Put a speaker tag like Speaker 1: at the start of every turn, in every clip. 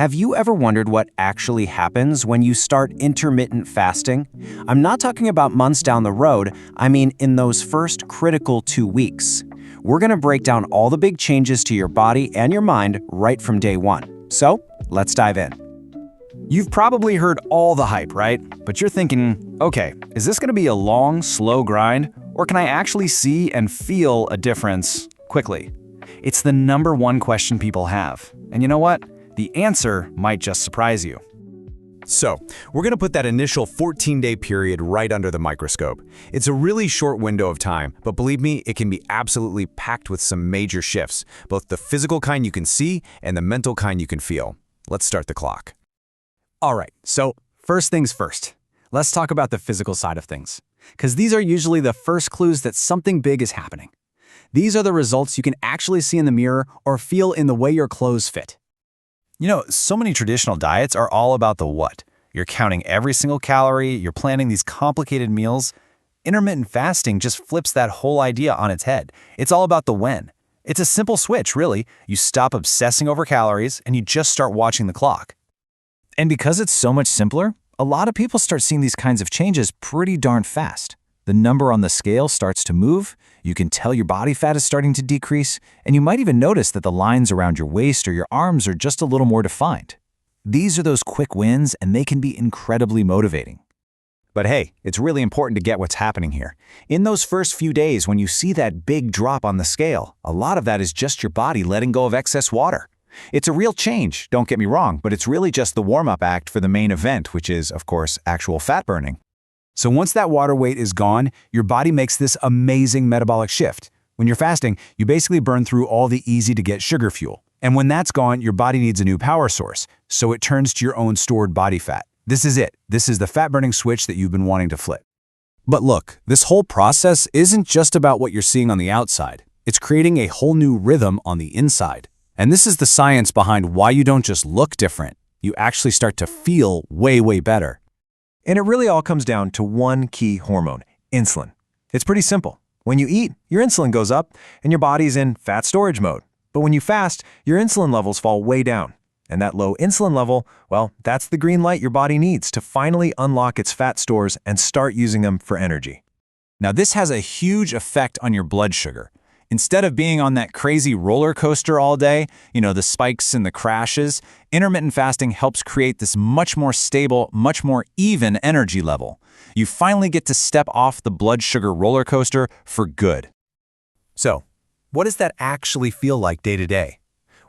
Speaker 1: Have you ever wondered what actually happens when you start intermittent fasting? I'm not talking about months down the road, I mean in those first critical 2 weeks. We're going to break down all the big changes to your body and your mind right from day one. So, let's dive in.
Speaker 2: You've probably heard all the hype, right? But you're thinking, okay, is this going to be a long, slow grind, or can I actually see and feel a difference quickly? It's the #1 question people have. And you know what? The answer might just surprise you.
Speaker 3: So, we're going to put that initial 14-day period right under the microscope. It's a really short window of time, but believe me, it can be absolutely packed with some major shifts, both the physical kind you can see and the mental kind you can feel. Let's start the clock.
Speaker 2: All right, so first things first. Let's talk about the physical side of things, because these are usually the first clues that something big is happening. These are the results you can actually see in the mirror or feel in the way your clothes fit. You know, so many traditional diets are all about the what. You're counting every single calorie, you're planning these complicated meals. Intermittent fasting just flips that whole idea on its head. It's all about the when. It's a simple switch, really. You stop obsessing over calories and you just start watching the clock. And because it's so much simpler, a lot of people start seeing these kinds of changes pretty darn fast. The number on the scale starts to move, you can tell your body fat is starting to decrease, and you might even notice that the lines around your waist or your arms are just a little more defined. These are those quick wins, and they can be incredibly motivating. But hey, it's really important to get what's happening here. In those first few days when you see that big drop on the scale, a lot of that is just your body letting go of excess water. It's a real change, don't get me wrong, but it's really just the warm-up act for the main event, which is, of course, actual fat burning. So once that water weight is gone, your body makes this amazing metabolic shift. When you're fasting, you basically burn through all the easy-to-get sugar fuel. And when that's gone, your body needs a new power source, so it turns to your own stored body fat. This is it. This is the fat-burning switch that you've been wanting to flip. But look, this whole process isn't just about what you're seeing on the outside. It's creating a whole new rhythm on the inside. And this is the science behind why you don't just look different. You actually start to feel way, way better. And it really all comes down to one key hormone, insulin. It's pretty simple. When you eat, your insulin goes up and your body's in fat storage mode. But when you fast, your insulin levels fall way down. And that low insulin level, well, that's the green light your body needs to finally unlock its fat stores and start using them for energy. Now, this has a huge effect on your blood sugar. Instead of being on that crazy roller coaster all day, the spikes and the crashes, intermittent fasting helps create this much more stable, much more even energy level. You finally get to step off the blood sugar roller coaster for good. So, what does that actually feel like day to day?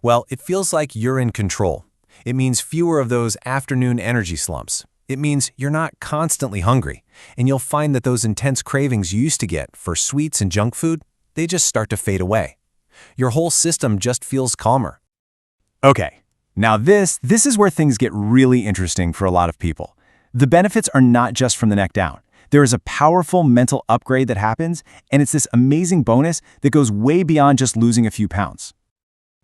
Speaker 2: Well, it feels like you're in control. It means fewer of those afternoon energy slumps. It means you're not constantly hungry, and you'll find that those intense cravings you used to get for sweets and junk food, they just start to fade away. Your whole system just feels calmer. Okay, now this is where things get really interesting for a lot of people. The benefits are not just from the neck down. There is a powerful mental upgrade that happens, and it's this amazing bonus that goes way beyond just losing a few pounds.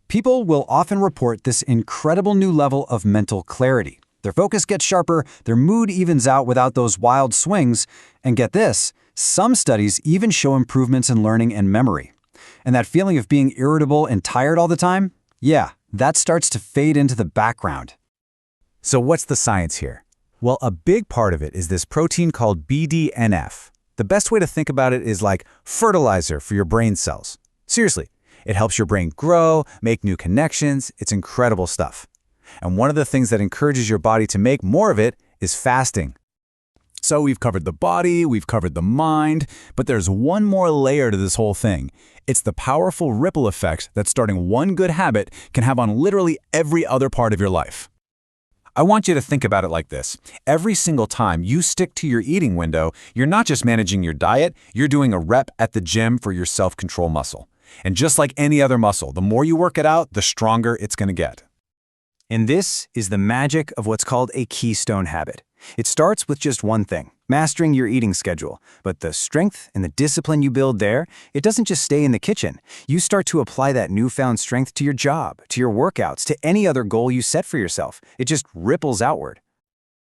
Speaker 2: People will often report this incredible new level of mental clarity. Their focus gets sharper, their mood evens out without those wild swings, and get this, some studies even show improvements in learning and memory. And that feeling of being irritable and tired all the time? Yeah, that starts to fade into the background. So what's the science here? Well, a big part of it is this protein called BDNF. The best way to think about it is like fertilizer for your brain cells. Seriously, it helps your brain grow, make new connections. It's incredible stuff. And one of the things that encourages your body to make more of it is fasting. So we've covered the body, we've covered the mind, but there's one more layer to this whole thing. It's the powerful ripple effect that starting one good habit can have on literally every other part of your life. I want you to think about it like this. Every single time you stick to your eating window, you're not just managing your diet, you're doing a rep at the gym for your self-control muscle. And just like any other muscle, the more you work it out, the stronger it's going to get. And this is the magic of what's called a keystone habit. It starts with just one thing, mastering your eating schedule. But the strength and the discipline you build there, it doesn't just stay in the kitchen. You start to apply that newfound strength to your job, to your workouts, to any other goal you set for yourself. It just ripples outward.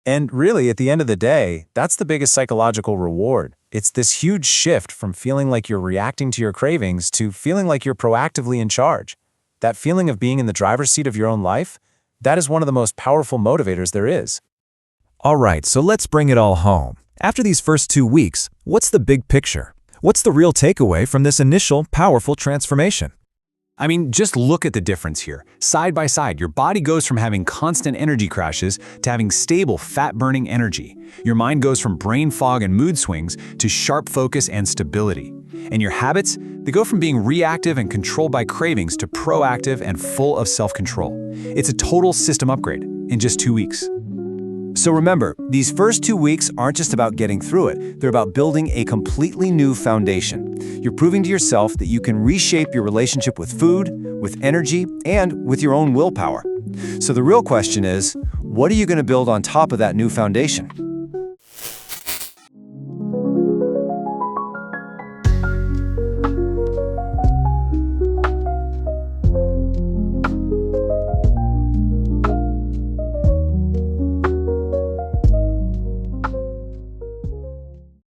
Speaker 2: And really, at the end of the day, that's the biggest psychological reward. It's this huge shift from feeling like you're reacting to your cravings to feeling like you're proactively in charge. That feeling of being in the driver's seat of your own life,
Speaker 4: That is one of the most powerful motivators there is.
Speaker 3: All right, so let's bring it all home. After these first 2 weeks, what's the big picture? What's the real takeaway from this initial powerful transformation?
Speaker 2: I mean, just look at the difference here. Side by side, your body goes from having constant energy crashes to having stable fat-burning energy. Your mind goes from brain fog and mood swings to sharp focus and stability. And your habits, they go from being reactive and controlled by cravings to proactive and full of self-control. It's a total system upgrade in just 2 weeks.
Speaker 1: So remember, these first 2 weeks aren't just about getting through it, they're about building a completely new foundation. You're proving to yourself that you can reshape your relationship with food, with energy, and with your own willpower. So the real question is, what are you going to build on top of that new foundation?